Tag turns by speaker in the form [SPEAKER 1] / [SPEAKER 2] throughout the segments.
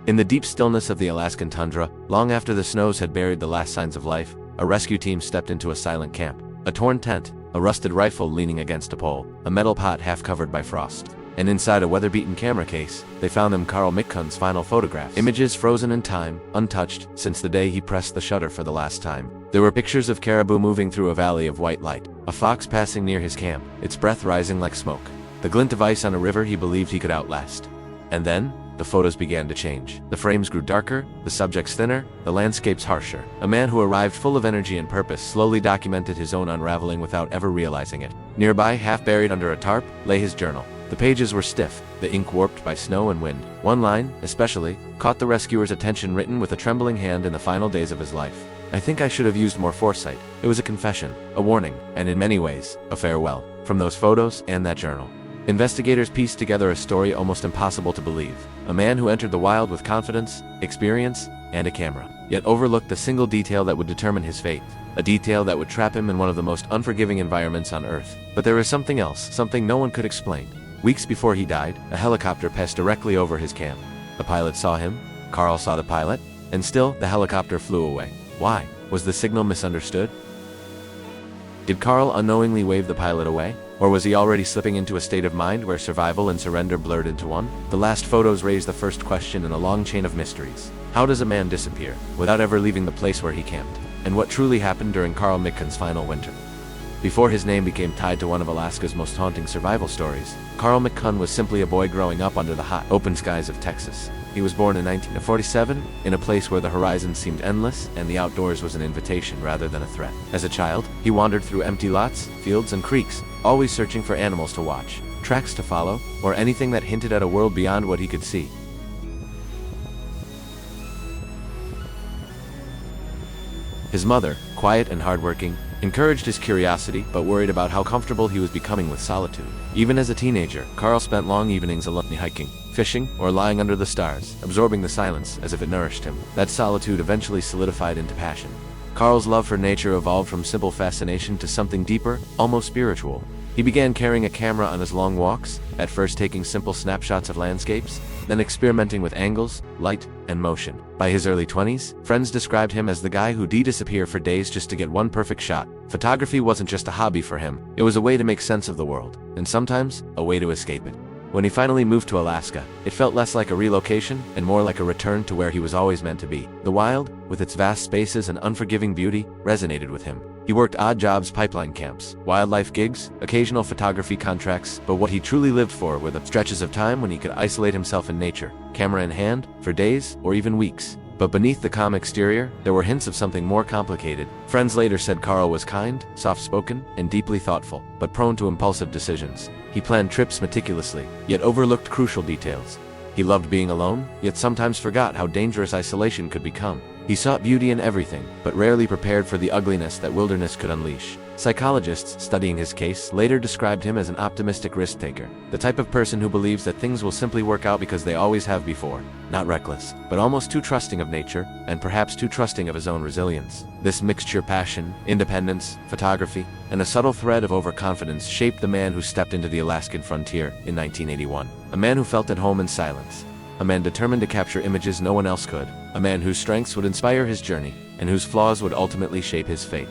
[SPEAKER 1] In the deep stillness of the Alaskan tundra, long after the snows had buried the last signs of life, a rescue team stepped into a silent camp. A torn tent, a rusted rifle leaning against a pole, a metal pot half covered by frost. And inside a weather-beaten camera case, they found them Carl McCunn's final photographs. Images frozen in time, untouched, since the day he pressed the shutter for the last time. There were pictures of caribou moving through a valley of white light, a fox passing near his camp, its breath rising like smoke, the glint of ice on a river he believed he could outlast. And then, the photos began to change. The frames grew darker, the subjects thinner, the landscapes harsher. A man who arrived full of energy and purpose slowly documented his own unraveling without ever realizing it. Nearby, half buried under a tarp, lay his journal. The pages were stiff, the ink warped by snow and wind. One line, especially, caught the rescuer's attention, written with a trembling hand in the final days of his life. "I think I should have used more foresight." It was a confession, a warning, and in many ways, a farewell. From those photos and that journal, investigators pieced together a story almost impossible to believe. A man who entered the wild with confidence, experience, and a camera, yet overlooked the single detail that would determine his fate. A detail that would trap him in one of the most unforgiving environments on Earth. But there was something else, something no one could explain. Weeks before he died, a helicopter passed directly over his camp. The pilot saw him, Carl saw the pilot, and still the helicopter flew away. Why? Was the signal misunderstood? Did Carl unknowingly wave the pilot away? Or was he already slipping into a state of mind where survival and surrender blurred into one? The last photos raised the first question in a long chain of mysteries. How does a man disappear, without ever leaving the place where he camped? And what truly happened during Carl McCunn's final winter? Before his name became tied to one of Alaska's most haunting survival stories, Carl McCunn was simply a boy growing up under the hot, open skies of Texas. He was born in 1947, in a place where the horizon seemed endless and the outdoors was an invitation rather than a threat. As a child, he wandered through empty lots, fields, and creeks, always searching for animals to watch, tracks to follow, or anything that hinted at a world beyond what he could see. His mother, quiet and hardworking, encouraged his curiosity, but worried about how comfortable he was becoming with solitude. Even as a teenager, Carl spent long evenings alone hiking, fishing, or lying under the stars, absorbing the silence as if it nourished him. That solitude eventually solidified into passion. Carl's love for nature evolved from simple fascination to something deeper, almost spiritual. He began carrying a camera on his long walks, at first taking simple snapshots of landscapes, then experimenting with angles, light, and motion. By his early 20s, friends described him as the guy who'd disappear for days just to get one perfect shot. Photography wasn't just a hobby for him, it was a way to make sense of the world, and sometimes, a way to escape it. When he finally moved to Alaska, it felt less like a relocation and more like a return to where he was always meant to be. The wild, with its vast spaces and unforgiving beauty, resonated with him. He worked odd jobs, pipeline camps, wildlife gigs, occasional photography contracts, but what he truly lived for were the stretches of time when he could isolate himself in nature, camera in hand, for days or even weeks. But beneath the calm exterior, there were hints of something more complicated. Friends later said Carl was kind, soft-spoken, and deeply thoughtful, but prone to impulsive decisions. He planned trips meticulously, yet overlooked crucial details. He loved being alone, yet sometimes forgot how dangerous isolation could become. He sought beauty in everything, but rarely prepared for the ugliness that wilderness could unleash. Psychologists studying his case later described him as an optimistic risk-taker, the type of person who believes that things will simply work out because they always have before. Not reckless, but almost too trusting of nature, and perhaps too trusting of his own resilience. This mixture, passion, independence, photography, and a subtle thread of overconfidence shaped the man who stepped into the Alaskan frontier in 1981. A man who felt at home in silence. A man determined to capture images no one else could. A man whose strengths would inspire his journey, and whose flaws would ultimately shape his fate.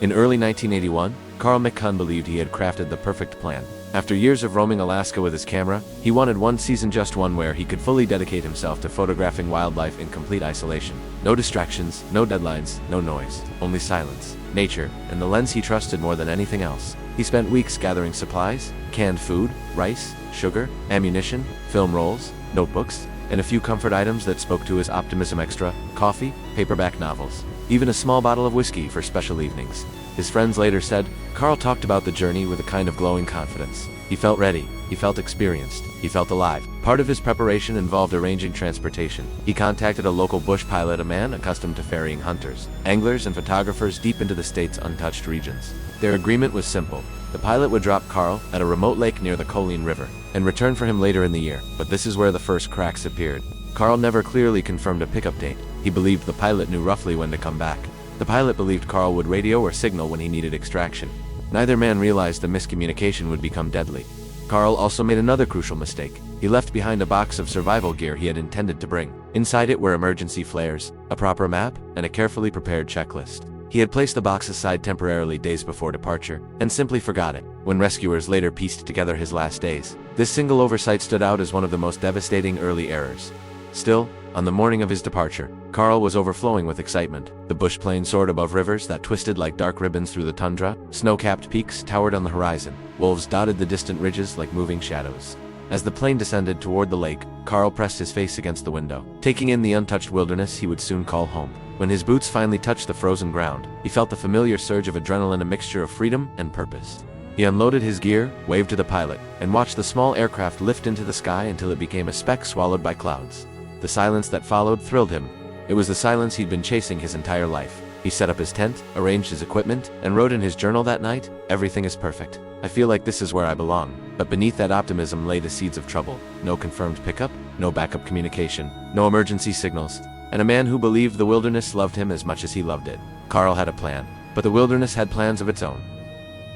[SPEAKER 1] In early 1981, Carl McCunn believed he had crafted the perfect plan. After years of roaming Alaska with his camera, he wanted one season, just one, where he could fully dedicate himself to photographing wildlife in complete isolation. No distractions, no deadlines, no noise, only silence, nature, and the lens he trusted more than anything else. He spent weeks gathering supplies, canned food, rice, sugar, ammunition, film rolls, notebooks, and a few comfort items that spoke to his optimism: extra, coffee, paperback novels, even a small bottle of whiskey for special evenings. His friends later said, Carl talked about the journey with a kind of glowing confidence. He felt ready, he felt experienced, he felt alive. Part of his preparation involved arranging transportation. He contacted a local bush pilot, a man accustomed to ferrying hunters, anglers, and photographers deep into the state's untouched regions. Their agreement was simple. The pilot would drop Carl at a remote lake near the Colleen River, and return for him later in the year. But this is where the first cracks appeared. Carl never clearly confirmed a pickup date. He believed the pilot knew roughly when to come back. The pilot believed Carl would radio or signal when he needed extraction. Neither man realized the miscommunication would become deadly. Carl also made another crucial mistake. he left behind a box of survival gear he had intended to bring. Inside it were emergency flares, a proper map, and a carefully prepared checklist. He had placed the box aside temporarily days before departure, and simply forgot it. When rescuers later pieced together his last days, this single oversight stood out as one of the most devastating early errors. Still, on the morning of his departure, Carl was overflowing with excitement. The bush plane soared above rivers that twisted like dark ribbons through the tundra, snow-capped peaks towered on the horizon, wolves dotted the distant ridges like moving shadows. As the plane descended toward the lake, Carl pressed his face against the window, taking in the untouched wilderness he would soon call home. When his boots finally touched the frozen ground, he felt the familiar surge of adrenaline, a mixture of freedom and purpose. He unloaded his gear, waved to the pilot, and watched the small aircraft lift into the sky until it became a speck swallowed by clouds. The silence that followed thrilled him. It was the silence he'd been chasing his entire life. He set up his tent, arranged his equipment, and wrote in his journal that night, "Everything is perfect. I feel like this is where I belong." But beneath that optimism lay the seeds of trouble. No confirmed pickup, no backup communication, no emergency signals, and a man who believed the wilderness loved him as much as he loved it. Carl had a plan, but the wilderness had plans of its own.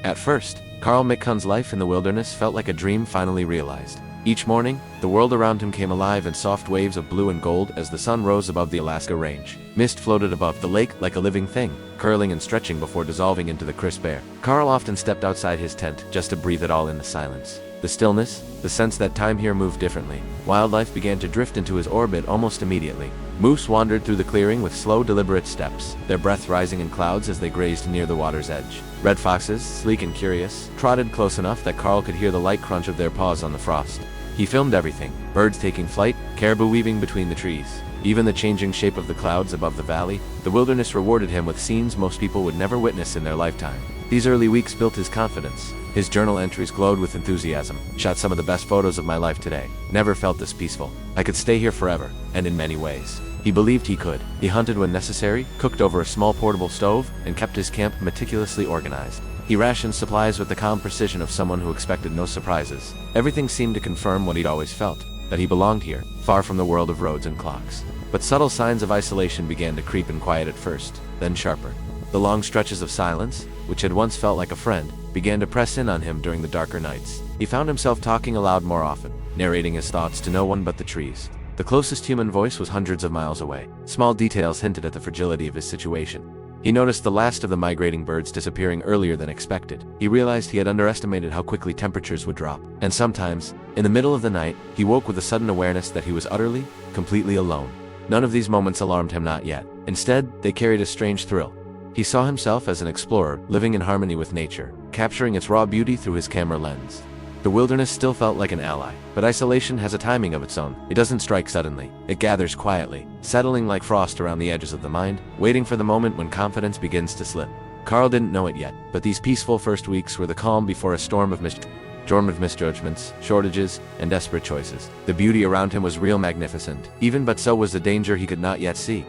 [SPEAKER 1] At first, Carl McCunn's life in the wilderness felt like a dream finally realized. Each morning, the world around him came alive in soft waves of blue and gold as the sun rose above the Alaska range. Mist floated above the lake like a living thing, curling and stretching before dissolving into the crisp air. Carl often stepped outside his tent just to breathe it all in, the silence, the stillness, the sense that time here moved differently. Wildlife began to drift into his orbit almost immediately. Moose wandered through the clearing with slow, deliberate steps, their breath rising in clouds as they grazed near the water's edge. Red foxes, sleek and curious, trotted close enough that Carl could hear the light crunch of their paws on the frost. He filmed everything: birds taking flight, caribou weaving between the trees, even the changing shape of the clouds above the valley. The wilderness rewarded him with scenes most people would never witness in their lifetime. These early weeks built his confidence. His journal entries glowed with enthusiasm. "Shot some of the best photos of my life today. Never felt this peaceful. I could stay here forever," and in many ways, he believed he could. He hunted when necessary, cooked over a small portable stove, and kept his camp meticulously organized. He rationed supplies with the calm precision of someone who expected no surprises. Everything seemed to confirm what he'd always felt, that he belonged here, far from the world of roads and clocks. But subtle signs of isolation began to creep in, quiet at first, then sharper. The long stretches of silence, which had once felt like a friend, began to press in on him during the darker nights. He found himself talking aloud more often, narrating his thoughts to no one but the trees. The closest human voice was hundreds of miles away. Small details hinted at the fragility of his situation. He noticed the last of the migrating birds disappearing earlier than expected. He realized he had underestimated how quickly temperatures would drop. And sometimes, in the middle of the night, he woke with a sudden awareness that he was utterly, completely alone. None of these moments alarmed him, not yet. Instead, they carried a strange thrill. He saw himself as an explorer, living in harmony with nature, capturing its raw beauty through his camera lens. The wilderness still felt like an ally, but isolation has a timing of its own. It doesn't strike suddenly. It gathers quietly, settling like frost around the edges of the mind, waiting for the moment when confidence begins to slip. Carl didn't know it yet, but these peaceful first weeks were the calm before a storm of misjudgments, shortages, and desperate choices. The beauty around him was real, magnificent, even, but so was the danger he could not yet see.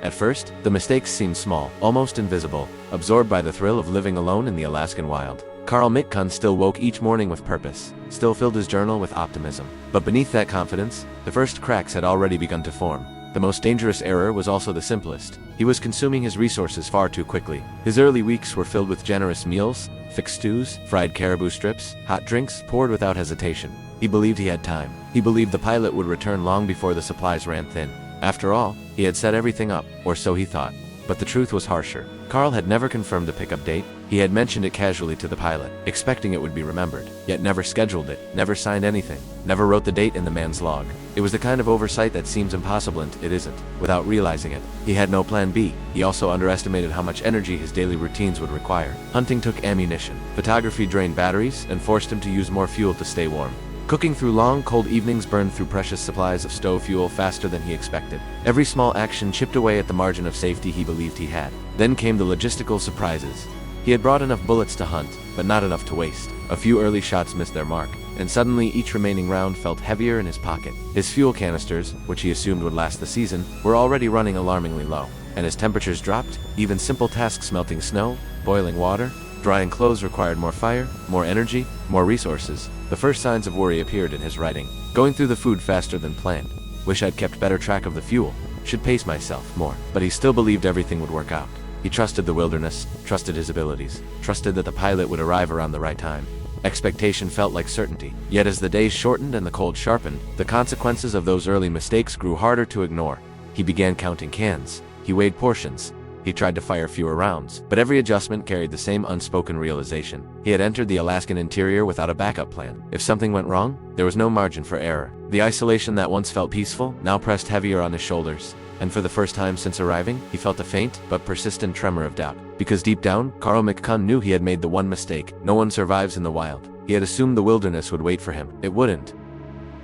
[SPEAKER 1] At first, the mistakes seemed small, almost invisible, absorbed by the thrill of living alone in the Alaskan wild. Carl McCunn still woke each morning with purpose, still filled his journal with optimism. But beneath that confidence, the first cracks had already begun to form. The most dangerous error was also the simplest. He was consuming his resources far too quickly. His early weeks were filled with generous meals, fixed stews, fried caribou strips, hot drinks poured without hesitation. He believed he had time. He believed the pilot would return long before the supplies ran thin. After all, he had set everything up, or so he thought. But the truth was harsher. Carl had never confirmed the pickup date. He had mentioned it casually to the pilot, expecting it would be remembered, yet never scheduled it, never signed anything, never wrote the date in the man's log. It was the kind of oversight that seems impossible and it isn't. Without realizing it, he had no plan B. He also underestimated how much energy his daily routines would require. Hunting took ammunition, photography drained batteries, and forced him to use more fuel to stay warm. Cooking through long, cold evenings burned through precious supplies of stove fuel faster than he expected. Every small action chipped away at the margin of safety he believed he had. Then came the logistical surprises. He had brought enough bullets to hunt, but not enough to waste. A few early shots missed their mark, and suddenly each remaining round felt heavier in his pocket. His fuel canisters, which he assumed would last the season, were already running alarmingly low. And as temperatures dropped, even simple tasks, melting snow, boiling water, drying clothes, required more fire, more energy, more resources. The first signs of worry appeared in his writing. Going through the food faster than planned. Wish I'd kept better track of the fuel. Should pace myself more. But he still believed everything would work out. He trusted the wilderness, trusted his abilities, trusted that the pilot would arrive around the right time. Expectation felt like certainty. Yet as the days shortened and the cold sharpened, the consequences of those early mistakes grew harder to ignore. He began counting cans. He weighed portions. He tried to fire fewer rounds, but every adjustment carried the same unspoken realization. He had entered the Alaskan interior without a backup plan. If something went wrong, there was no margin for error. The isolation that once felt peaceful now pressed heavier on his shoulders. And for the first time since arriving, he felt a faint but persistent tremor of doubt. Because deep down, Carl McCunn knew he had made the one mistake. No one survives in the wild. He had assumed the wilderness would wait for him. It wouldn't.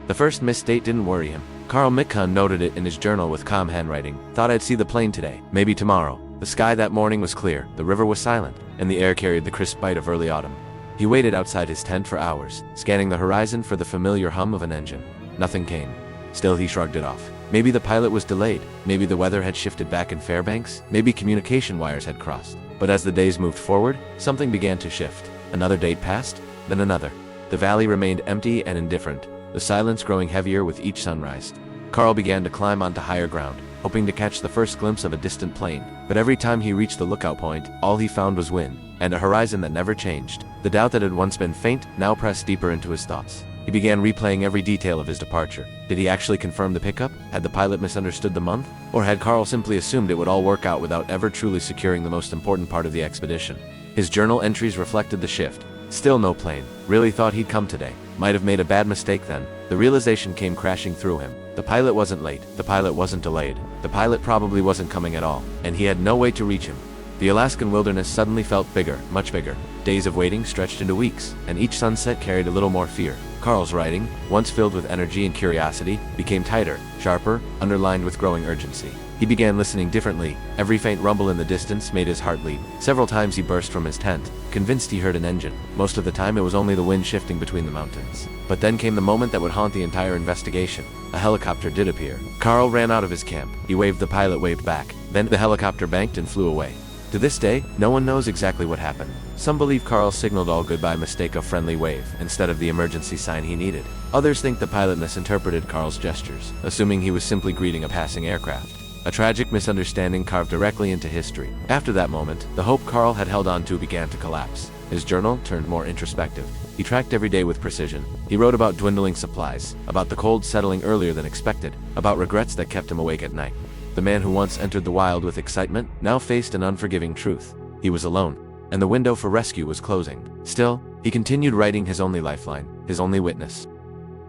[SPEAKER 1] The first misstate didn't worry him. Carl McCunn noted it in his journal with calm handwriting. Thought I'd see the plane today, maybe tomorrow. The sky that morning was clear, the river was silent, and the air carried the crisp bite of early autumn. He waited outside his tent for hours, scanning the horizon for the familiar hum of an engine. Nothing came. Still he shrugged it off. Maybe the pilot was delayed, maybe the weather had shifted back in Fairbanks, maybe communication wires had crossed. But as the days moved forward, something began to shift. Another date passed, then another. The valley remained empty and indifferent, the silence growing heavier with each sunrise. Carl began to climb onto higher ground, hoping to catch the first glimpse of a distant plane. But every time he reached the lookout point, all he found was wind, and a horizon that never changed. The doubt that had once been faint now pressed deeper into his thoughts. He began replaying every detail of his departure. Did he actually confirm the pickup? Had the pilot misunderstood the month? Or had Carl simply assumed it would all work out without ever truly securing the most important part of the expedition? His journal entries reflected the shift. Still no plane. Really thought he'd come today. Might have made a bad mistake then. The realization came crashing through him. The pilot wasn't late. The pilot wasn't delayed. The pilot probably wasn't coming at all, and he had no way to reach him. The Alaskan wilderness suddenly felt bigger, much bigger. Days of waiting stretched into weeks, and each sunset carried a little more fear. Carl's writing, once filled with energy and curiosity, became tighter, sharper, underlined with growing urgency. He began listening differently. Every faint rumble in the distance made his heart leap. Several times he burst from his tent, convinced he heard an engine. Most of the time it was only the wind shifting between the mountains. But then came the moment that would haunt the entire investigation. A helicopter did appear. Carl ran out of his camp. He waved, the pilot waved back. Then the helicopter banked and flew away. To this day, no one knows exactly what happened. Some believe Carl signaled all good by mistake a friendly wave, instead of the emergency sign he needed. Others think the pilot misinterpreted Carl's gestures, assuming he was simply greeting a passing aircraft. A tragic misunderstanding carved directly into history. After that moment, the hope Carl had held on to began to collapse. His journal turned more introspective. He tracked every day with precision. He wrote about dwindling supplies, about the cold settling earlier than expected, about regrets that kept him awake at night. The man who once entered the wild with excitement now faced an unforgiving truth. He was alone, and the window for rescue was closing. Still, he continued writing, his only lifeline, his only witness.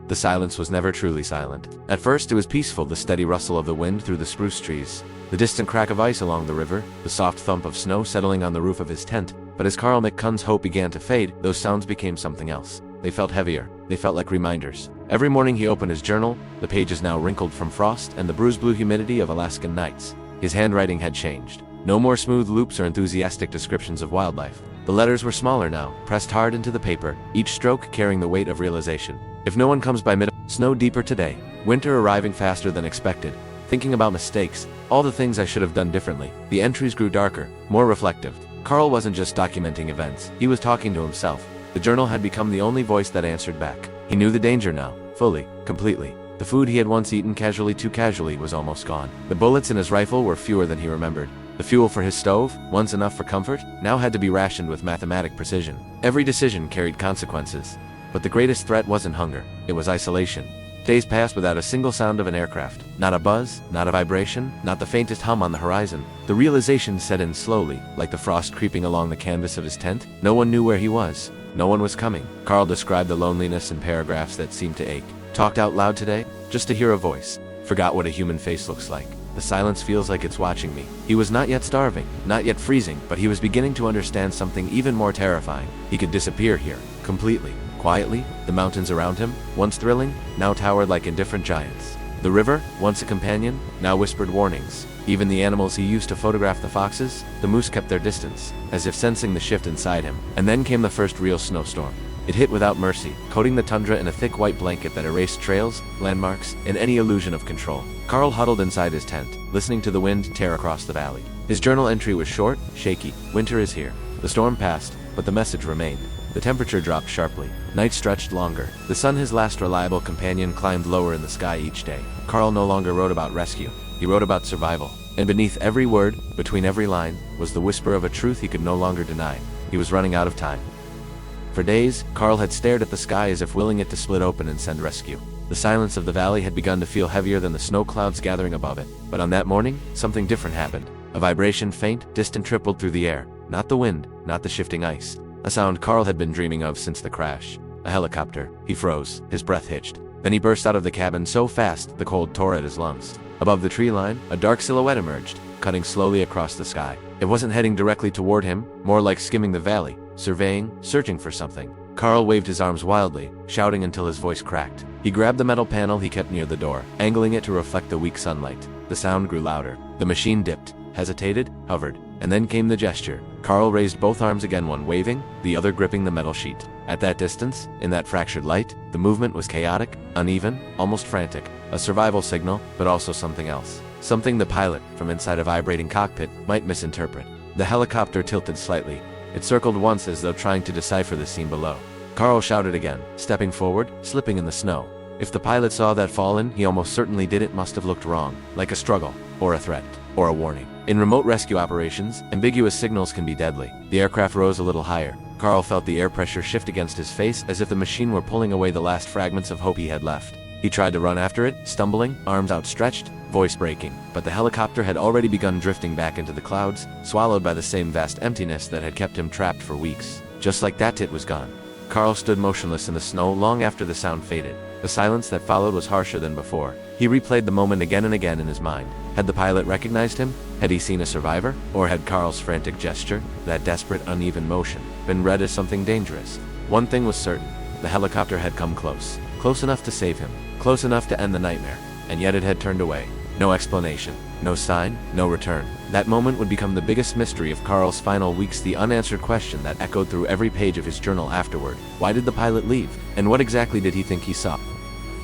[SPEAKER 1] The silence was never truly silent. At first it was peaceful, the steady rustle of the wind through the spruce trees, the distant crack of ice along the river, the soft thump of snow settling on the roof of his tent. But as Carl McCunn's hope began to fade, those sounds became something else. They felt heavier. They felt like reminders. Every morning he opened his journal, the pages now wrinkled from frost and the bruised blue humidity of Alaskan nights. His handwriting had changed. No more smooth loops or enthusiastic descriptions of wildlife. The letters were smaller now, pressed hard into the paper, each stroke carrying the weight of realization. If no one comes by snow deeper today, winter arriving faster than expected, thinking about mistakes, all the things I should have done differently. The entries grew darker, more reflective. Carl wasn't just documenting events, he was talking to himself. The journal had become the only voice that answered back. He knew the danger now, fully, completely. The food he had once eaten casually, too casually, was almost gone. The bullets in his rifle were fewer than he remembered. The fuel for his stove, once enough for comfort, now had to be rationed with mathematic precision. Every decision carried consequences. But the greatest threat wasn't hunger, it was isolation. Days passed without a single sound of an aircraft. Not a buzz, not a vibration, not the faintest hum on the horizon. The realization set in slowly, like the frost creeping along the canvas of his tent. No one knew where he was. No one was coming. Carl described the loneliness in paragraphs that seemed to ache. Talked out loud today, just to hear a voice. Forgot what a human face looks like. The silence feels like it's watching me. He was not yet starving, not yet freezing, but he was beginning to understand something even more terrifying. He could disappear here, completely. Quietly, the mountains around him, once thrilling, now towered like indifferent giants. The river, once a companion, now whispered warnings. Even the animals he used to photograph, the foxes, the moose, kept their distance, as if sensing the shift inside him. And then came the first real snowstorm. It hit without mercy, coating the tundra in a thick white blanket that erased trails, landmarks, and any illusion of control. Carl huddled inside his tent, listening to the wind tear across the valley. His journal entry was short, shaky. Winter is here. The storm passed, but the message remained. The temperature dropped sharply. Night stretched longer. The sun, his last reliable companion, climbed lower in the sky each day. Carl no longer wrote about rescue. He wrote about survival. And beneath every word, between every line, was the whisper of a truth he could no longer deny. He was running out of time. For days, Carl had stared at the sky as if willing it to split open and send rescue. The silence of the valley had begun to feel heavier than the snow clouds gathering above it. But on that morning, something different happened. A vibration, faint, distant, rippled through the air. Not the wind, not the shifting ice. A sound Carl had been dreaming of since the crash. A helicopter. He froze, his breath hitched. Then he burst out of the cabin so fast the cold tore at his lungs. Above the tree line, a dark silhouette emerged, cutting slowly across the sky. It wasn't heading directly toward him, more like skimming the valley, surveying, searching for something. Carl waved his arms wildly, shouting until his voice cracked. He grabbed the metal panel he kept near the door, angling it to reflect the weak sunlight. The sound grew louder. The machine dipped, hesitated, hovered, and then came the gesture. Carl raised both arms again, one waving, the other gripping the metal sheet. At that distance, in that fractured light, the movement was chaotic, uneven, almost frantic. A survival signal, but also something else. Something the pilot, from inside a vibrating cockpit, might misinterpret. The helicopter tilted slightly. It circled once as though trying to decipher the scene below. Carl shouted again, stepping forward, slipping in the snow. If the pilot saw that fall in, he almost certainly did. It must have looked wrong, like a struggle, or a threat, or a warning. In remote rescue operations, ambiguous signals can be deadly. The aircraft rose a little higher. Carl felt the air pressure shift against his face as if the machine were pulling away the last fragments of hope he had left. He tried to run after it, stumbling, arms outstretched, voice breaking, but the helicopter had already begun drifting back into the clouds, swallowed by the same vast emptiness that had kept him trapped for weeks. Just like that, it was gone. Carl stood motionless in the snow long after the sound faded. The silence that followed was harsher than before. He replayed the moment again and again in his mind. Had the pilot recognized him? Had he seen a survivor? Or had Carl's frantic gesture, that desperate, uneven motion, been read as something dangerous? One thing was certain. The helicopter had come close. Close enough to save him. Close enough to end the nightmare. And yet it had turned away. No explanation. No sign. No return. That moment would become the biggest mystery of Carl's final weeks, the unanswered question that echoed through every page of his journal afterward. Why did the pilot leave? And what exactly did he think he saw?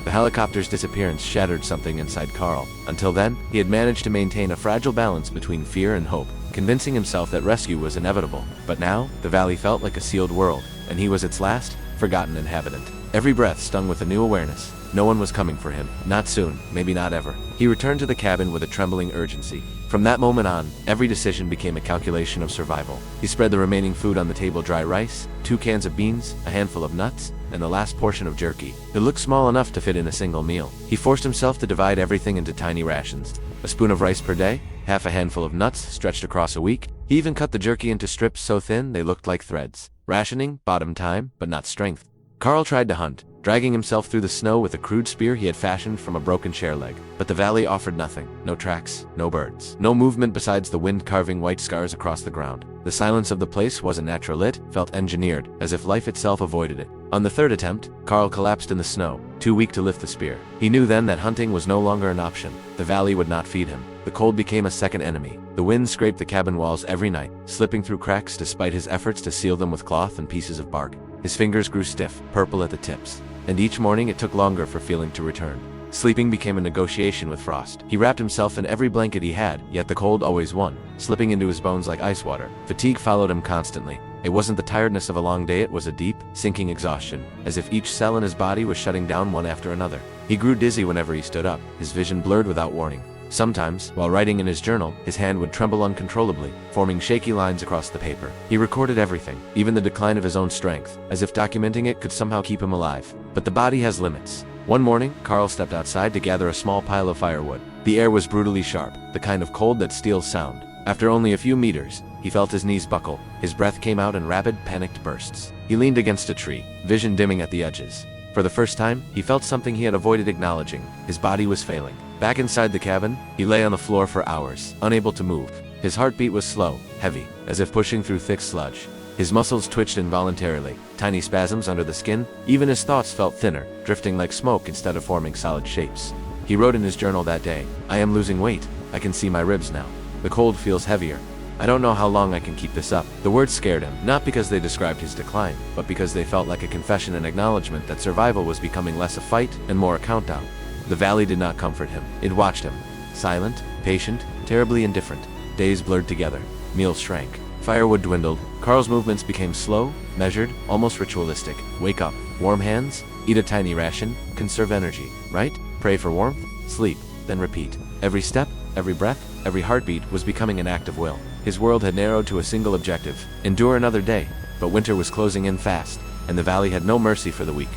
[SPEAKER 1] The helicopter's disappearance shattered something inside Carl. Until then, he had managed to maintain a fragile balance between fear and hope, convincing himself that rescue was inevitable. But now, the valley felt like a sealed world, and he was its last, forgotten inhabitant. Every breath stung with a new awareness. No one was coming for him. Not soon, maybe not ever. He returned to the cabin with a trembling urgency. From that moment on, every decision became a calculation of survival. He spread the remaining food on the table: dry rice, 2 cans of beans, a handful of nuts, and the last portion of jerky. It looked small enough to fit in a single meal. He forced himself to divide everything into tiny rations. A spoon of rice per day, half a handful of nuts stretched across a week. He even cut the jerky into strips so thin they looked like threads. Rationing bought him time, but not strength. Carl tried to hunt, dragging himself through the snow with a crude spear he had fashioned from a broken chair leg. But the valley offered nothing. No tracks, no birds, no movement besides the wind carving white scars across the ground. The silence of the place wasn't natural, it felt engineered, as if life itself avoided it. On the third attempt, Carl collapsed in the snow, too weak to lift the spear. He knew then that hunting was no longer an option. The valley would not feed him. The cold became a second enemy. The wind scraped the cabin walls every night, slipping through cracks despite his efforts to seal them with cloth and pieces of bark. His fingers grew stiff, purple at the tips, and each morning it took longer for feeling to return. Sleeping became a negotiation with frost. He wrapped himself in every blanket he had, yet the cold always won, slipping into his bones like ice water. Fatigue followed him constantly. It wasn't the tiredness of a long day, it was a deep, sinking exhaustion, as if each cell in his body was shutting down one after another. He grew dizzy whenever he stood up, his vision blurred without warning. Sometimes, while writing in his journal, his hand would tremble uncontrollably, forming shaky lines across the paper. He recorded everything, even the decline of his own strength, as if documenting it could somehow keep him alive. But the body has limits. One morning, Carl stepped outside to gather a small pile of firewood. The air was brutally sharp, the kind of cold that steals sound. After only a few meters, he felt his knees buckle. His breath came out in rapid, panicked bursts. He leaned against a tree, vision dimming at the edges. For the first time, he felt something he had avoided acknowledging. His body was failing. Back inside the cabin, he lay on the floor for hours, unable to move. His heartbeat was slow, heavy, as if pushing through thick sludge. His muscles twitched involuntarily, tiny spasms under the skin. Even his thoughts felt thinner, drifting like smoke instead of forming solid shapes. He wrote in his journal that day, "I am losing weight. I can see my ribs now. The cold feels heavier. I don't know how long I can keep this up." The words scared him, not because they described his decline, but because they felt like a confession and acknowledgement that survival was becoming less a fight and more a countdown. The valley did not comfort him. It watched him. Silent, patient, terribly indifferent. Days blurred together. Meals shrank. Firewood dwindled. Carl's movements became slow, measured, almost ritualistic. Wake up. Warm hands. Eat a tiny ration. Conserve energy. Right? Pray for warmth. Sleep. Then repeat. Every step, every breath, every heartbeat was becoming an act of will. His world had narrowed to a single objective: endure another day. But winter was closing in fast. and the valley had no mercy for the weak.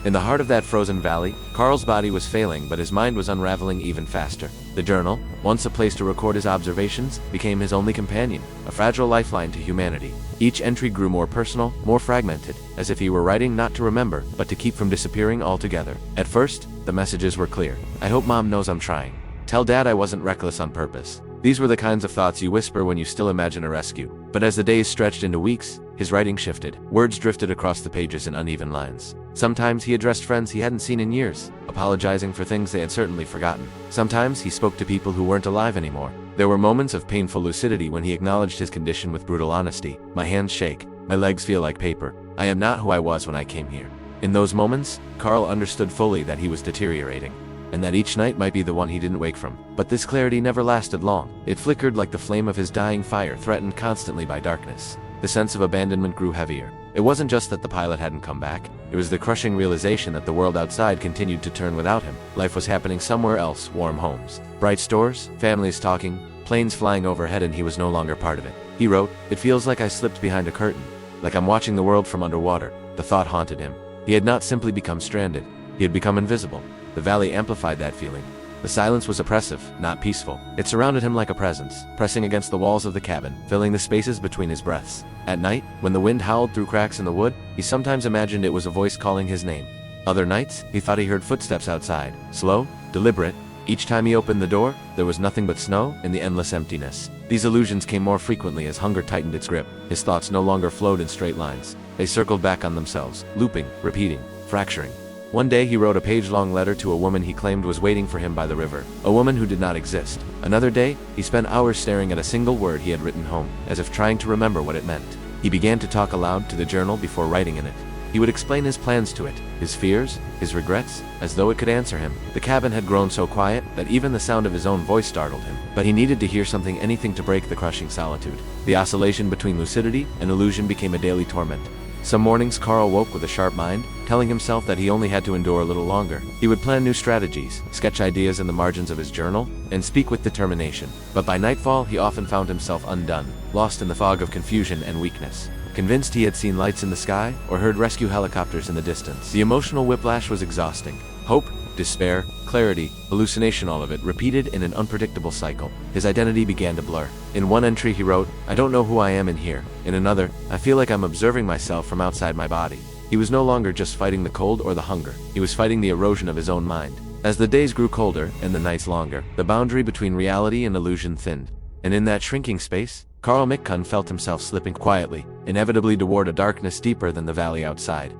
[SPEAKER 1] In the heart of that frozen valley, Carl's body was failing, but his mind was unraveling even faster. The journal, once a place to record his observations, became his only companion, a fragile lifeline to humanity. Each entry grew more personal, more fragmented, as if he were writing not to remember, but to keep from disappearing altogether. At first, the messages were clear. I hope Mom knows I'm trying. Tell Dad I wasn't reckless on purpose. These were the kinds of thoughts you whisper when you still imagine a rescue. But as the days stretched into weeks, his writing shifted. Words drifted across the pages in uneven lines. Sometimes he addressed friends he hadn't seen in years, apologizing for things they had certainly forgotten. Sometimes he spoke to people who weren't alive anymore. There were moments of painful lucidity when he acknowledged his condition with brutal honesty. My hands shake. My legs feel like paper. I am not who I was when I came here. In those moments, Carl understood fully that he was deteriorating, and that each night might be the one he didn't wake from. But this clarity never lasted long. It flickered like the flame of his dying fire, threatened constantly by darkness. The sense of abandonment grew heavier. It wasn't just that the pilot hadn't come back. It was the crushing realization that the world outside continued to turn without him. Life was happening somewhere else, warm homes, bright stores, families talking, planes flying overhead, and he was no longer part of it. He wrote, "It feels like I slipped behind a curtain, like I'm watching the world from underwater." The thought haunted him. He had not simply become stranded. He had become invisible. The valley amplified that feeling. The silence was oppressive, not peaceful. It surrounded him like a presence, pressing against the walls of the cabin, filling the spaces between his breaths. At night, when the wind howled through cracks in the wood, he sometimes imagined it was a voice calling his name. Other nights, he thought he heard footsteps outside, slow, deliberate. Each time he opened the door, there was nothing but snow and the endless emptiness. These illusions came more frequently as hunger tightened its grip. His thoughts no longer flowed in straight lines. They circled back on themselves, looping, repeating, fracturing. One day he wrote a page-long letter to a woman he claimed was waiting for him by the river, a woman who did not exist. Another day, he spent hours staring at a single word he had written home, as if trying to remember what it meant. He began to talk aloud to the journal before writing in it. He would explain his plans to it, his fears, his regrets, as though it could answer him. The cabin had grown so quiet that even the sound of his own voice startled him. But he needed to hear something, anything to break the crushing solitude. The oscillation between lucidity and illusion became a daily torment. Some mornings Carl woke with a sharp mind, telling himself that he only had to endure a little longer. He would plan new strategies, sketch ideas in the margins of his journal, and speak with determination. But by nightfall, he often found himself undone, lost in the fog of confusion and weakness. Convinced he had seen lights in the sky or heard rescue helicopters in the distance. The emotional whiplash was exhausting. Hope, despair, clarity, hallucination, all of it repeated in an unpredictable cycle. His identity began to blur. In one entry he wrote, "I don't know who I am in here." In another, "I feel like I'm observing myself from outside my body." He was no longer just fighting the cold or the hunger. He was fighting the erosion of his own mind. As the days grew colder and the nights longer, the boundary between reality and illusion thinned. And in that shrinking space, Carl McCunn felt himself slipping quietly, inevitably toward a darkness deeper than the valley outside.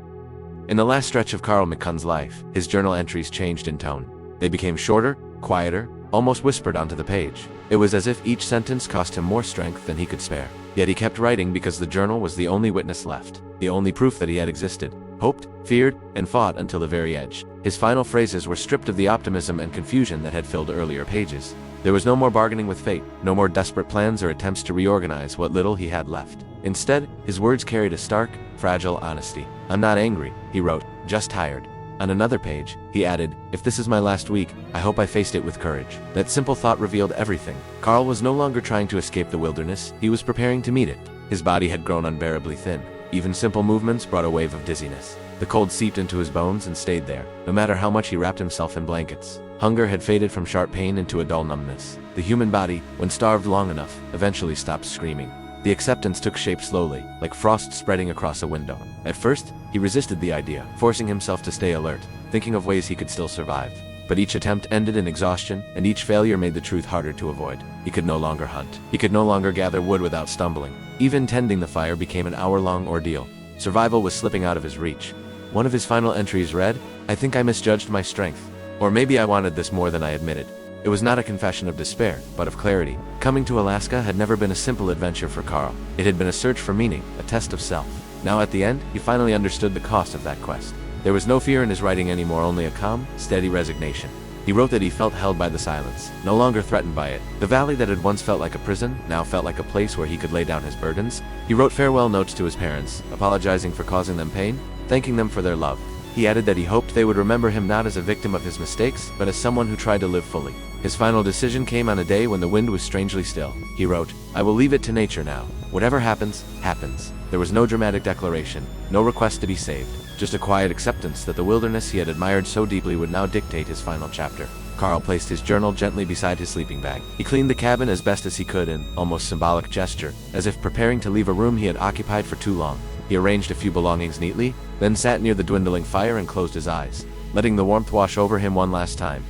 [SPEAKER 1] In the last stretch of Carl McCunn's life, his journal entries changed in tone. They became shorter, quieter, almost whispered onto the page. It was as if each sentence cost him more strength than he could spare. Yet he kept writing because the journal was the only witness left, the only proof that he had existed, hoped, feared, and fought until the very edge. His final phrases were stripped of the optimism and confusion that had filled earlier pages. There was no more bargaining with fate, no more desperate plans or attempts to reorganize what little he had left. Instead, his words carried a stark, fragile honesty. "I'm not angry," he wrote, "just tired." On another page, he added, "If this is my last week, I hope I faced it with courage." That simple thought revealed everything. Carl was no longer trying to escape the wilderness, he was preparing to meet it. His body had grown unbearably thin. Even simple movements brought a wave of dizziness. The cold seeped into his bones and stayed there, no matter how much he wrapped himself in blankets. Hunger had faded from sharp pain into a dull numbness. The human body, when starved long enough, eventually stopped screaming. The acceptance took shape slowly, like frost spreading across a window. At first, he resisted the idea, forcing himself to stay alert, thinking of ways he could still survive. But each attempt ended in exhaustion, and each failure made the truth harder to avoid. He could no longer hunt. He could no longer gather wood without stumbling. Even tending the fire became an hour-long ordeal. Survival was slipping out of his reach. One of his final entries read, "I think I misjudged my strength. Or maybe I wanted this more than I admitted." It was not a confession of despair, but of clarity. Coming to Alaska had never been a simple adventure for Carl. It had been a search for meaning, a test of self. Now at the end, he finally understood the cost of that quest. There was no fear in his writing anymore, only a calm, steady resignation. He wrote that he felt held by the silence, no longer threatened by it. The valley that had once felt like a prison, now felt like a place where he could lay down his burdens. He wrote farewell notes to his parents, apologizing for causing them pain, thanking them for their love. He added that he hoped they would remember him not as a victim of his mistakes, but as someone who tried to live fully. His final decision came on a day when the wind was strangely still. He wrote, "I will leave it to nature now. Whatever happens, happens." There was no dramatic declaration, no request to be saved, just a quiet acceptance that the wilderness he had admired so deeply would now dictate his final chapter. Carl placed his journal gently beside his sleeping bag. He cleaned the cabin as best as he could in almost symbolic gesture, as if preparing to leave a room he had occupied for too long. He arranged a few belongings neatly, then sat near the dwindling fire and closed his eyes, letting the warmth wash over him one last time.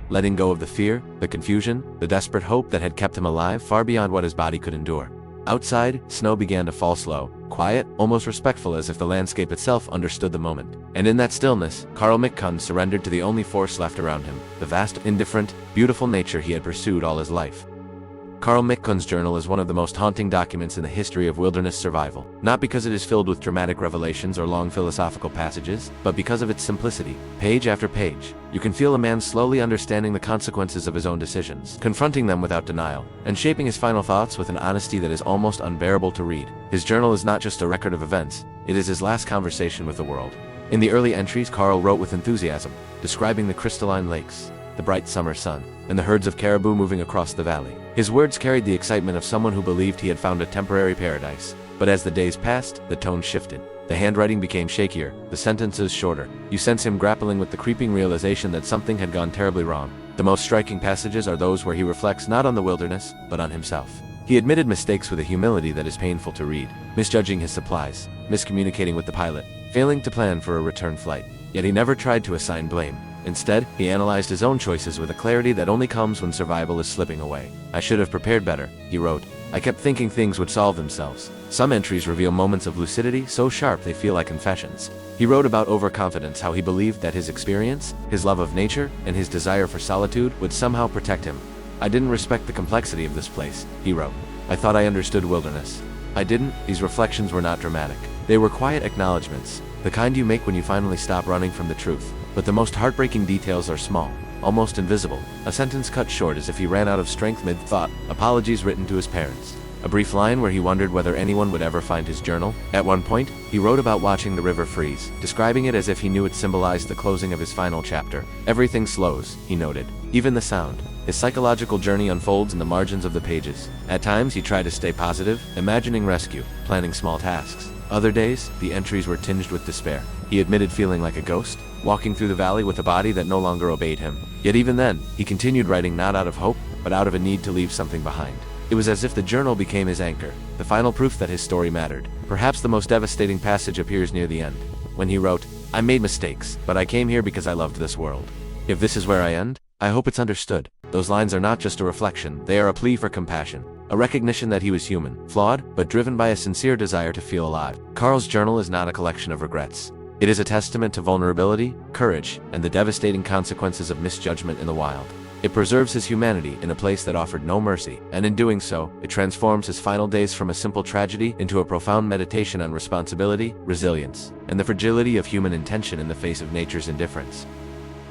[SPEAKER 1] Letting go of the fear, the confusion, the desperate hope that had kept him alive far beyond what his body could endure. Outside, snow began to fall slow, quiet, almost respectful, as if the landscape itself understood the moment. And in that stillness, Carl McCunn surrendered to the only force left around him, the vast, indifferent, beautiful nature he had pursued all his life. Carl McCunn's journal is one of the most haunting documents in the history of wilderness survival, not because it is filled with dramatic revelations or long philosophical passages, but because of its simplicity. Page after page, you can feel a man slowly understanding the consequences of his own decisions, confronting them without denial, and shaping his final thoughts with an honesty that is almost unbearable to read. His journal is not just a record of events, it is his last conversation with the world. In the early entries, Carl wrote with enthusiasm, describing the crystalline lakes, the bright summer sun, and the herds of caribou moving across the valley. His words carried the excitement of someone who believed he had found a temporary paradise. But as the days passed, the tone shifted. The handwriting became shakier, the sentences shorter. You sense him grappling with the creeping realization that something had gone terribly wrong. The most striking passages are those where he reflects not on the wilderness, but on himself. He admitted mistakes with a humility that is painful to read, misjudging his supplies, miscommunicating with the pilot, failing to plan for a return flight. Yet he never tried to assign blame. Instead, he analyzed his own choices with a clarity that only comes when survival is slipping away. "I should have prepared better," he wrote. "I kept thinking things would solve themselves." Some entries reveal moments of lucidity so sharp they feel like confessions. He wrote about overconfidence, how he believed that his experience, his love of nature, and his desire for solitude would somehow protect him. "I didn't respect the complexity of this place," he wrote. "I thought I understood wilderness. I didn't." These reflections were not dramatic. They were quiet acknowledgments, the kind you make when you finally stop running from the truth. But the most heartbreaking details are small, almost invisible. A sentence cut short as if he ran out of strength mid-thought, apologies written to his parents. A brief line where he wondered whether anyone would ever find his journal. At one point, he wrote about watching the river freeze, describing it as if he knew it symbolized the closing of his final chapter. "Everything slows," he noted, "even the sound." His psychological journey unfolds in the margins of the pages. At times, he tried to stay positive, imagining rescue, planning small tasks. Other days, the entries were tinged with despair. He admitted feeling like a ghost, walking through the valley with a body that no longer obeyed him. Yet even then, he continued writing not out of hope, but out of a need to leave something behind. It was as if the journal became his anchor, the final proof that his story mattered. Perhaps the most devastating passage appears near the end, when he wrote, "I made mistakes, but I came here because I loved this world. If this is where I end, I hope it's understood." Those lines are not just a reflection, they are a plea for compassion. A recognition that he was human, flawed, but driven by a sincere desire to feel alive. Carl's journal is not a collection of regrets. It is a testament to vulnerability, courage, and the devastating consequences of misjudgment in the wild. It preserves his humanity in a place that offered no mercy, and in doing so, it transforms his final days from a simple tragedy into a profound meditation on responsibility, resilience, and the fragility of human intention in the face of nature's indifference.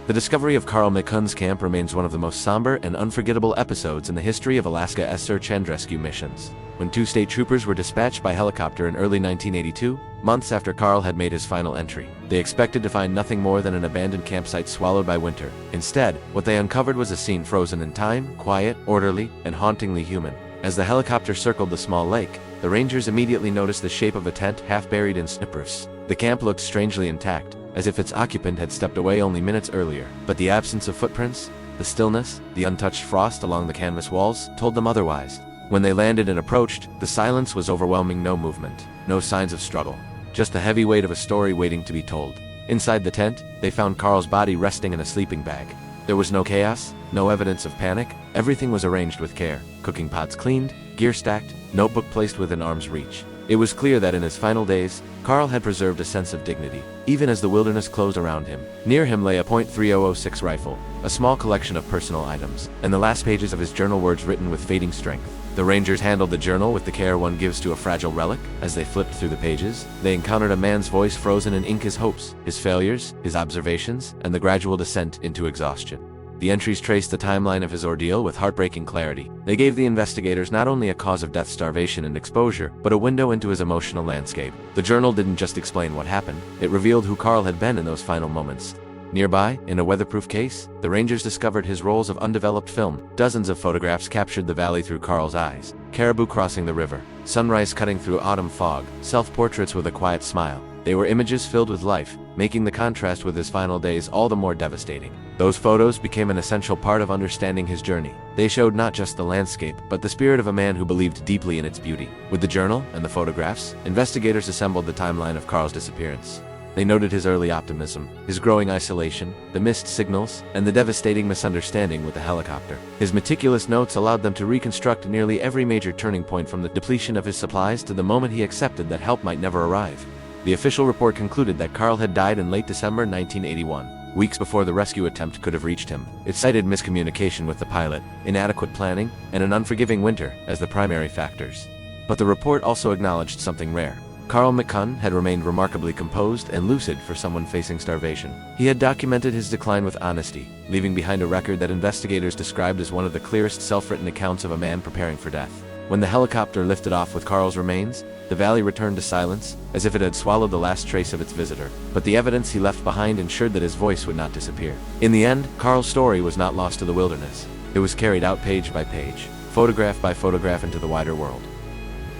[SPEAKER 1] The discovery of Carl McCunn's camp remains one of the most somber and unforgettable episodes in the history of Alaska's search and rescue missions. When 2 state troopers were dispatched by helicopter in early 1982, months after Carl had made his final entry, they expected to find nothing more than an abandoned campsite swallowed by winter. Instead, what they uncovered was a scene frozen in time, quiet, orderly, and hauntingly human. As the helicopter circled the small lake, the rangers immediately noticed the shape of a tent half buried in snipperfs. The camp looked strangely intact, as if its occupant had stepped away only minutes earlier. But the absence of footprints, the stillness, the untouched frost along the canvas walls, told them otherwise. When they landed and approached, the silence was overwhelming. No movement, no signs of struggle, just the heavy weight of a story waiting to be told. Inside the tent, they found Carl's body resting in a sleeping bag. There was no chaos, no evidence of panic. Everything was arranged with care. Cooking pots cleaned, gear stacked, notebook placed within arm's reach. It was clear that in his final days, Carl had preserved a sense of dignity, even as the wilderness closed around him. Near him lay a .3006 rifle, a small collection of personal items, and the last pages of his journal, words written with fading strength. The rangers handled the journal with the care one gives to a fragile relic. As they flipped through the pages, they encountered a man's voice frozen in ink: his hopes, his failures, his observations, and the gradual descent into exhaustion. The entries traced the timeline of his ordeal with heartbreaking clarity. They gave the investigators not only a cause of death, starvation, and exposure, but a window into his emotional landscape. The journal didn't just explain what happened, it revealed who Carl had been in those final moments. Nearby, in a weatherproof case, the Rangers discovered his rolls of undeveloped film. Dozens of photographs captured the valley through Carl's eyes. Caribou crossing the river, sunrise cutting through autumn fog, self-portraits with a quiet smile. They were images filled with life, making the contrast with his final days all the more devastating. Those photos became an essential part of understanding his journey. They showed not just the landscape, but the spirit of a man who believed deeply in its beauty. With the journal and the photographs, investigators assembled the timeline of Carl's disappearance. They noted his early optimism, his growing isolation, the missed signals, and the devastating misunderstanding with the helicopter. His meticulous notes allowed them to reconstruct nearly every major turning point, from the depletion of his supplies to the moment he accepted that help might never arrive. The official report concluded that Carl had died in late December 1981, weeks before the rescue attempt could have reached him. It cited miscommunication with the pilot, inadequate planning, and an unforgiving winter as the primary factors. But the report also acknowledged something rare. Carl McCunn had remained remarkably composed and lucid for someone facing starvation. He had documented his decline with honesty, leaving behind a record that investigators described as one of the clearest self-written accounts of a man preparing for death. When the helicopter lifted off with Carl's remains, the valley returned to silence, as if it had swallowed the last trace of its visitor. But the evidence he left behind ensured that his voice would not disappear. In the end, Carl's story was not lost to the wilderness. It was carried out page by page, photograph by photograph, into the wider world.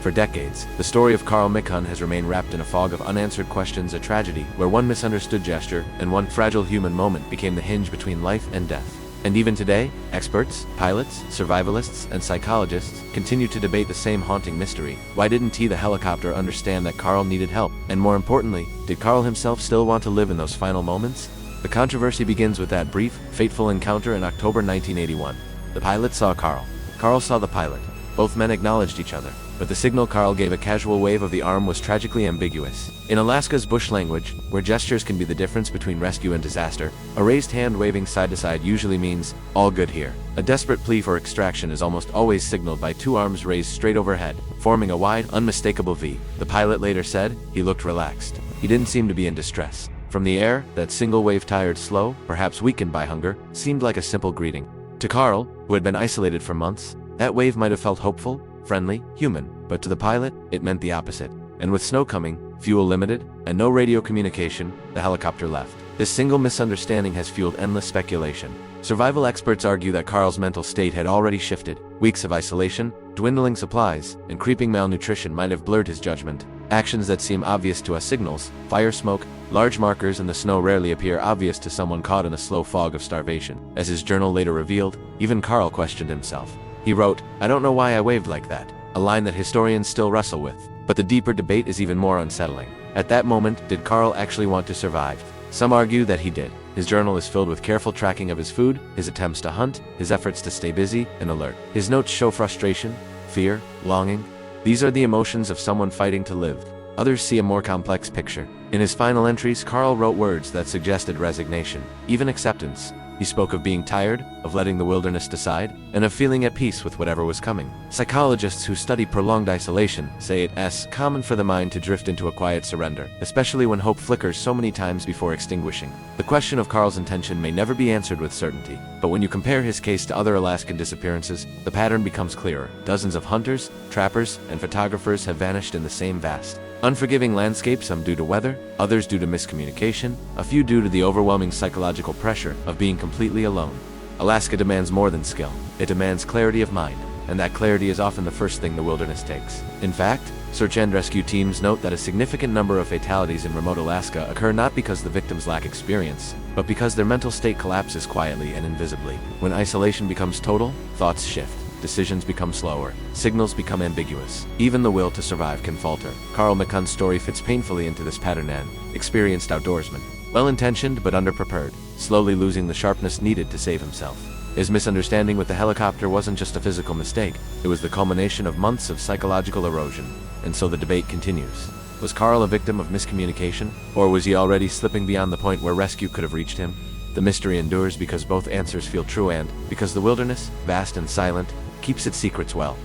[SPEAKER 1] For decades, the story of Carl McCunn has remained wrapped in a fog of unanswered questions, a tragedy where one misunderstood gesture and one fragile human moment became the hinge between life and death. And even today, experts, pilots, survivalists, and psychologists continue to debate the same haunting mystery. Why didn't the helicopter understand that Carl needed help? And more importantly, did Carl himself still want to live in those final moments? The controversy begins with that brief, fateful encounter in October 1981. The pilot saw Carl. Carl saw the pilot. Both men acknowledged each other, but the signal Carl gave, a casual wave of the arm, was tragically ambiguous. In Alaska's bush language, where gestures can be the difference between rescue and disaster, a raised hand waving side to side usually means, "All good here." A desperate plea for extraction is almost always signaled by two arms raised straight overhead, forming a wide, unmistakable V. The pilot later said, he looked relaxed. He didn't seem to be in distress. From the air, that single wave, tired, slow, perhaps weakened by hunger, seemed like a simple greeting. To Carl, who had been isolated for months, that wave might have felt hopeful, friendly, human, but to the pilot, it meant the opposite. And with snow coming, fuel limited, and no radio communication, the helicopter left. This single misunderstanding has fueled endless speculation. Survival experts argue that Carl's mental state had already shifted. Weeks of isolation, dwindling supplies, and creeping malnutrition might have blurred his judgment. Actions that seem obvious to us, signals, fire smoke, large markers in the snow, rarely appear obvious to someone caught in a slow fog of starvation. As his journal later revealed, even Carl questioned himself. He wrote, "I don't know why I waved like that," a line that historians still wrestle with. But the deeper debate is even more unsettling. At that moment, did Carl actually want to survive? Some argue that he did. His journal is filled with careful tracking of his food, his attempts to hunt, his efforts to stay busy and alert. His notes show frustration, fear, longing. These are the emotions of someone fighting to live. Others see a more complex picture. In his final entries, Carl wrote words that suggested resignation, even acceptance. He spoke of being tired, of letting the wilderness decide, and of feeling at peace with whatever was coming. Psychologists who study prolonged isolation say it's common for the mind to drift into a quiet surrender, especially when hope flickers so many times before extinguishing. The question of Carl's intention may never be answered with certainty, but when you compare his case to other Alaskan disappearances, the pattern becomes clearer. Dozens of hunters, trappers, and photographers have vanished in the same vast, unforgiving landscape, some due to weather, others due to miscommunication, a few due to the overwhelming psychological pressure of being completely alone. Alaska demands more than skill. It demands clarity of mind, and that clarity is often the first thing the wilderness takes. In fact, search and rescue teams note that a significant number of fatalities in remote Alaska occur not because the victims lack experience, but because their mental state collapses quietly and invisibly. When isolation becomes total, thoughts shift. Decisions become slower, signals become ambiguous. Even the will to survive can falter. Carl McCunn's story fits painfully into this pattern. An experienced outdoorsman, well-intentioned but underprepared, slowly losing the sharpness needed to save himself. His misunderstanding with the helicopter wasn't just a physical mistake, it was the culmination of months of psychological erosion. And so the debate continues. Was Carl a victim of miscommunication, or was he already slipping beyond the point where rescue could have reached him? The mystery endures because both answers feel true, and because the wilderness, vast and silent, keeps its secrets well.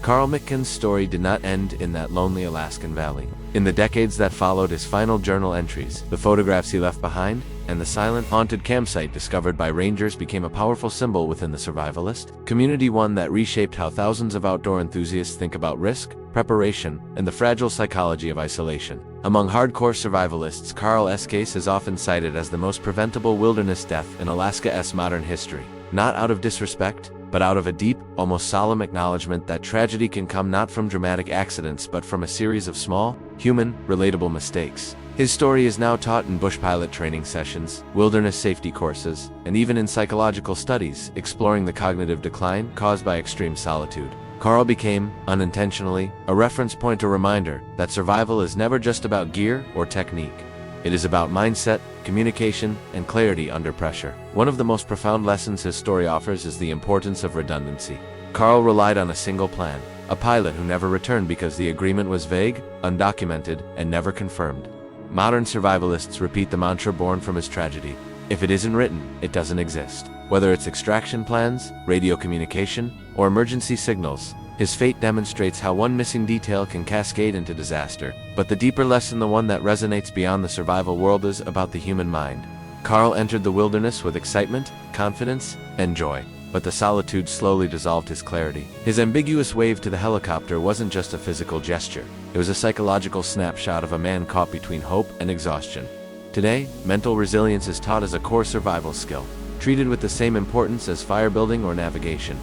[SPEAKER 1] Carl McCunn's story did not end in that lonely Alaskan valley. In the decades that followed his final journal entries, the photographs he left behind, and the silent, haunted campsite discovered by rangers became a powerful symbol within the survivalist community, one that reshaped how thousands of outdoor enthusiasts think about risk, preparation, and the fragile psychology of isolation. Among hardcore survivalists, Carl's case is often cited as the most preventable wilderness death in Alaska's modern history. Not out of disrespect, but out of a deep, almost solemn acknowledgement that tragedy can come not from dramatic accidents but from a series of small, human, relatable mistakes. His story is now taught in bush pilot training sessions, wilderness safety courses, and even in psychological studies, exploring the cognitive decline caused by extreme solitude. Carl became, unintentionally, a reference point, a reminder that survival is never just about gear or technique. It is about mindset, communication, and clarity under pressure. One of the most profound lessons his story offers is the importance of redundancy. Carl relied on a single plan, a pilot who never returned because the agreement was vague, undocumented, and never confirmed. Modern survivalists repeat the mantra born from his tragedy: if it isn't written, it doesn't exist. Whether it's extraction plans, radio communication, or emergency signals, his fate demonstrates how one missing detail can cascade into disaster. But the deeper lesson, the one that resonates beyond the survival world, is about the human mind. Carl entered the wilderness with excitement, confidence, and joy. But the solitude slowly dissolved his clarity. His ambiguous wave to the helicopter wasn't just a physical gesture. It was a psychological snapshot of a man caught between hope and exhaustion. Today, mental resilience is taught as a core survival skill, treated with the same importance as fire building or navigation.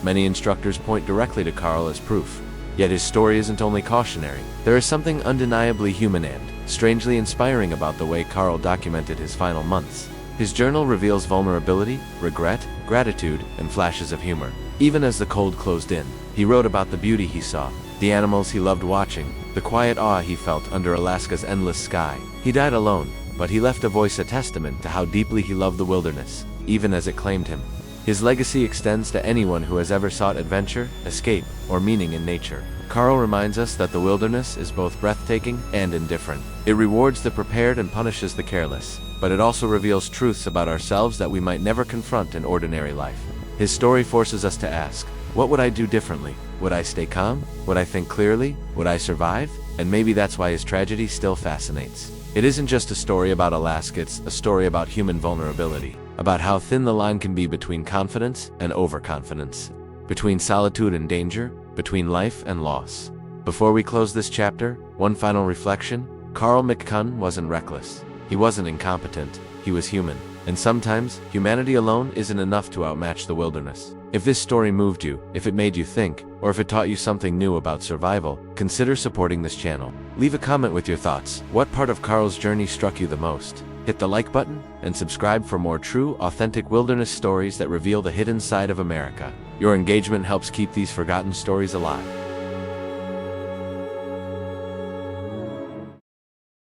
[SPEAKER 1] Many instructors point directly to Carl as proof. Yet his story isn't only cautionary. There is something undeniably human and strangely inspiring about the way Carl documented his final months. His journal reveals vulnerability, regret, gratitude, and flashes of humor. Even as the cold closed in, he wrote about the beauty he saw, the animals he loved watching, the quiet awe he felt under Alaska's endless sky. He died alone, but he left a voice, a testament to how deeply he loved the wilderness, even as it claimed him. His legacy extends to anyone who has ever sought adventure, escape, or meaning in nature. Carl reminds us that the wilderness is both breathtaking and indifferent. It rewards the prepared and punishes the careless, but it also reveals truths about ourselves that we might never confront in ordinary life. His story forces us to ask, what would I do differently? Would I stay calm? Would I think clearly? Would I survive? And maybe that's why his tragedy still fascinates. It isn't just a story about Alaska, it's a story about human vulnerability, about how thin the line can be between confidence and overconfidence, between solitude and danger, between life and loss. Before we close this chapter, one final reflection: Carl McCunn wasn't reckless. He wasn't incompetent. He was human. And sometimes, humanity alone isn't enough to outmatch the wilderness. If this story moved you, if it made you think, or if it taught you something new about survival, consider supporting this channel. Leave a comment with your thoughts. What part of Carl's journey struck you the most? Hit the like button and subscribe for more true, authentic wilderness stories that reveal the hidden side of America. Your engagement helps keep these forgotten stories alive.